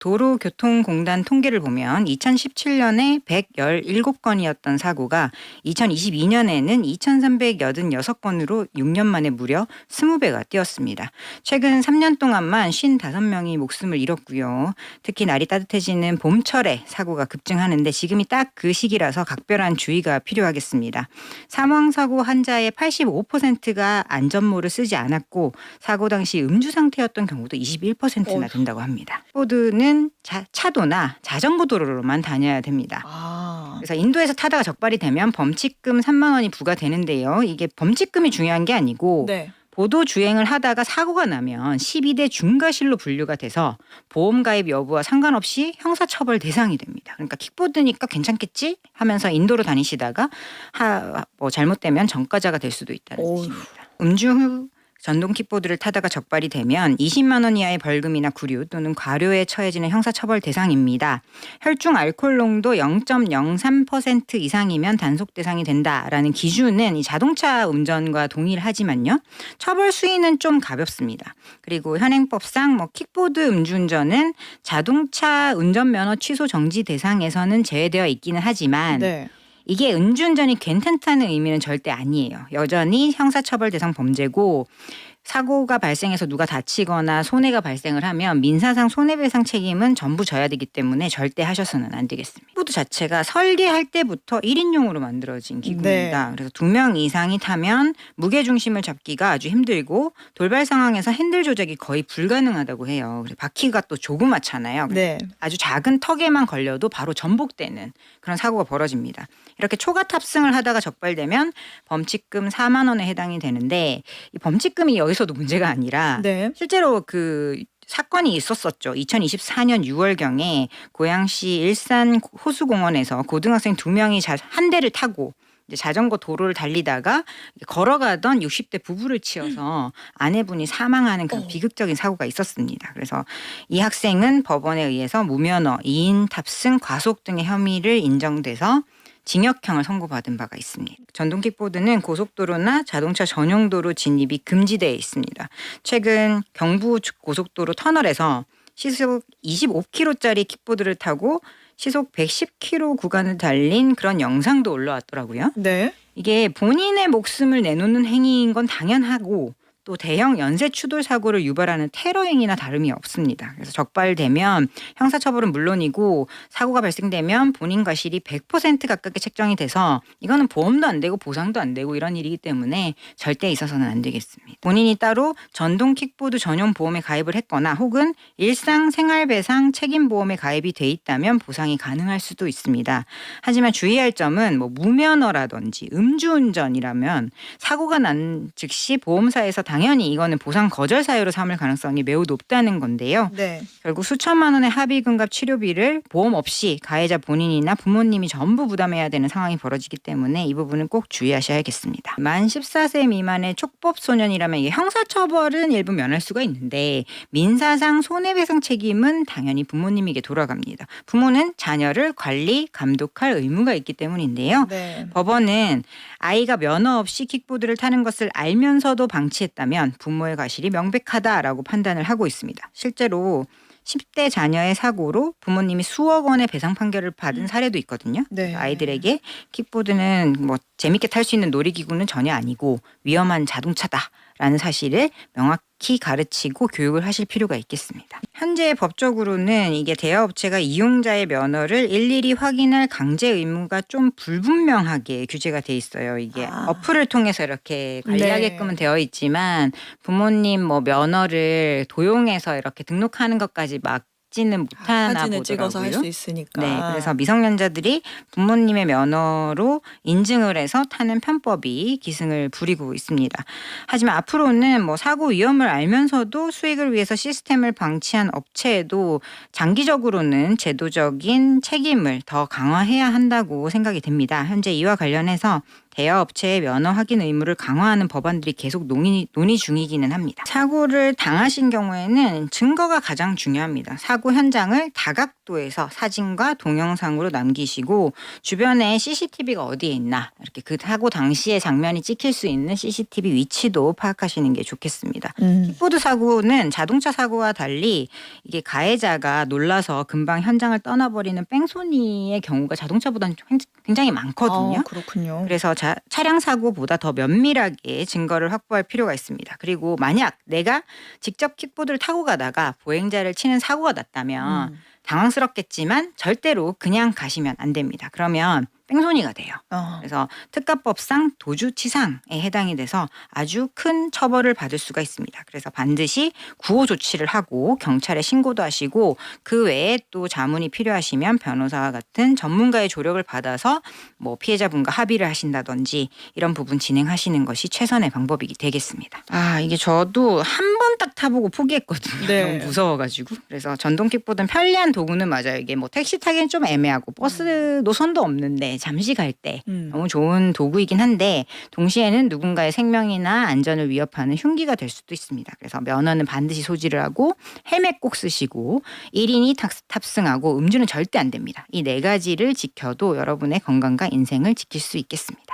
도로교통공단 통계를 보면 2017년에 117건이었던 사고가 2022년에는 2386건으로 6년 만에 무려 20배가 뛰었습니다. 최근 3년 동안만 55명이 목숨을 잃었고요. 특히 날이 따뜻해지는 봄철에 사고가 급증하는데 지금이 딱 그 시기라서 각별한 주의가 필요하겠습니다. 사망사고 환자의 85%가 안전모를 쓰지 않았고 사고 당시 음주 상태였던 경우도 21%나 된다고 합니다. 키보드는 차도나 자전거 도로로만 다녀야 됩니다. 그래서 인도에서 타다가 적발이 되면 범칙금 3만 원이 부과되는데요. 이게 범칙금이 중요한 게 아니고 보도 주행을 하다가 사고가 나면 12대 중과실로 분류가 돼서 보험 가입 여부와 상관없이 형사처벌 대상이 됩니다. 그러니까 킥보드니까 괜찮겠지 하면서 인도로 다니시다가 잘못되면 전과자가 될 수도 있다는 뜻입니다. 음주 후 전동 킥보드를 타다가 적발이 되면 20만 원 이하의 벌금이나 구류 또는 과료에 처해지는 형사처벌 대상입니다. 혈중 알코올 농도 0.03% 이상이면 단속 대상이 된다라는 기준은 이 자동차 운전과 동일하지만요. 처벌 수위는 좀 가볍습니다. 그리고 현행법상 킥보드 음주운전은 자동차 운전면허 취소 정지 대상에서는 제외되어 있기는 하지만 이게 음주운전이 괜찮다는 의미는 절대 아니에요. 여전히 형사처벌 대상 범죄고 사고가 발생해서 누가 다치거나 손해가 발생을 하면 민사상 손해배상 책임은 전부 져야 되기 때문에 절대 하셔서는 안 되겠습니다. 킥보드 자체가 설계할 때부터 1인용으로 만들어진 기구입니다. 그래서 2명 이상이 타면 무게중심을 잡기가 아주 힘들고 돌발 상황에서 핸들 조작이 거의 불가능하다고 해요. 바퀴가 또 조그맣잖아요. 아주 작은 턱에만 걸려도 바로 전복되는 그런 사고가 벌어집니다. 이렇게 초과 탑승을 하다가 적발되면 범칙금 4만 원에 해당이 되는데 이 범칙금이 여기서도 문제가 아니라 실제로 그 사건이 있었었죠. 2024년 6월경에 고양시 일산 호수공원에서 고등학생 2명이 한 대를 타고 자전거 도로를 달리다가 걸어가던 60대 부부를 치어서 아내분이 사망하는 그런 비극적인 사고가 있었습니다. 그래서 이 학생은 법원에 의해서 무면허, 2인 탑승, 과속 등의 혐의를 인정돼서 징역형을 선고받은 바가 있습니다. 전동 킥보드는 고속도로나 자동차 전용도로 진입이 금지되어 있습니다. 최근 경부 고속도로 터널에서 시속 25km짜리 킥보드를 타고 시속 110km 구간을 달린 그런 영상도 올라왔더라고요. 이게 본인의 목숨을 내놓는 행위인 건 당연하고 또 대형 연쇄 추돌 사고를 유발하는 테러 행위나 다름이 없습니다. 그래서 적발되면 형사처벌은 물론이고 사고가 발생되면 본인 과실이 100% 가깝게 책정이 돼서 이거는 보험도 안 되고 보상도 안 되고 이런 일이기 때문에 절대 있어서는 안 되겠습니다. 본인이 따로 전동 킥보드 전용 보험에 가입을 했거나 혹은 일상생활배상 책임보험에 가입이 돼 있다면 보상이 가능할 수도 있습니다. 하지만 주의할 점은 무면허라든지 음주운전이라면 사고가 난 즉시 보험사에서 당연히 이거는 보상 거절 사유로 삼을 가능성이 매우 높다는 건데요. 결국 수천만 원의 합의금과 치료비를 보험 없이 가해자 본인이나 부모님이 전부 부담해야 되는 상황이 벌어지기 때문에 이 부분은 꼭 주의하셔야겠습니다. 만 14세 미만의 촉법 소년이라면 이게 형사처벌은 일부 면할 수가 있는데 민사상 손해배상 책임은 당연히 부모님에게 돌아갑니다. 부모는 자녀를 관리, 감독할 의무가 있기 때문인데요. 법원은 아이가 면허 없이 킥보드를 타는 것을 알면서도 방치했다면 부모의 과실이 명백하다라고 판단을 하고 있습니다. 실제로 10대 자녀의 사고로 부모님이 수억 원의 배상 판결을 받은 사례도 있거든요. 아이들에게 킥보드는 재밌게 탈 수 있는 놀이기구는 전혀 아니고 위험한 자동차다라는 사실을 명확히 가르치고 교육을 하실 필요가 있겠습니다. 현재 법적으로는 이게 대여업체가 이용자의 면허를 일일이 확인할 강제 의무가 좀 불분명하게 규제가 돼 있어요. 이게 어플을 통해서 이렇게 관리하게끔은 되어 있지만 부모님 면허를 도용해서 이렇게 등록하는 것까지 막지는 못하나 사진을 보더라고요. 찍어서 할 수 있으니까. 그래서 미성년자들이 부모님의 면허로 인증을 해서 타는 편법이 기승을 부리고 있습니다. 하지만 앞으로는 사고 위험을 알면서도 수익을 위해서 시스템을 방치한 업체에도 장기적으로는 제도적인 책임을 더 강화해야 한다고 생각이 됩니다. 현재 이와 관련해서 대여업체의 면허 확인 의무를 강화하는 법안들이 계속 논의 중이기는 합니다. 사고를 당하신 경우에는 증거가 가장 중요합니다. 사고 현장을 다각도에서 사진과 동영상으로 남기시고 주변에 CCTV가 어디에 있나 이렇게 그 사고 당시의 장면이 찍힐 수 있는 CCTV 위치도 파악하시는 게 좋겠습니다. 킥보드 사고는 자동차 사고와 달리 이게 가해자가 놀라서 금방 현장을 떠나버리는 뺑소니의 경우가 자동차보다는 굉장히 많거든요. 그렇군요. 그래서 차량 사고보다 더 면밀하게 증거를 확보할 필요가 있습니다. 그리고 만약 내가 직접 킥보드를 타고 가다가 보행자를 치는 사고가 났다면 당황스럽겠지만 절대로 그냥 가시면 안 됩니다. 그러면 뺑소니가 돼요. 그래서 특가법상 도주치상에 해당이 돼서 아주 큰 처벌을 받을 수가 있습니다. 그래서 반드시 구호 조치를 하고 경찰에 신고도 하시고 그 외에 또 자문이 필요하시면 변호사와 같은 전문가의 조력을 받아서 뭐 피해자분과 합의를 하신다든지 이런 부분 진행하시는 것이 최선의 방법이 되겠습니다. 이게 저도 한 번 딱 타보고 포기했거든요. 네. 너무 무서워가지고. 그래서 전동 킥보드는 편리한 도구는 맞아요. 이게 뭐 택시 타기는 좀 애매하고 버스 노선도 없는데 잠시 갈 때 너무 좋은 도구이긴 한데 동시에는 누군가의 생명이나 안전을 위협하는 흉기가 될 수도 있습니다. 그래서 면허는 반드시 소지를 하고 헬멧 꼭 쓰시고 1인이 탑승하고 음주는 절대 안 됩니다. 이 4가지를 지켜도 여러분의 건강과 인생을 지킬 수 있겠습니다.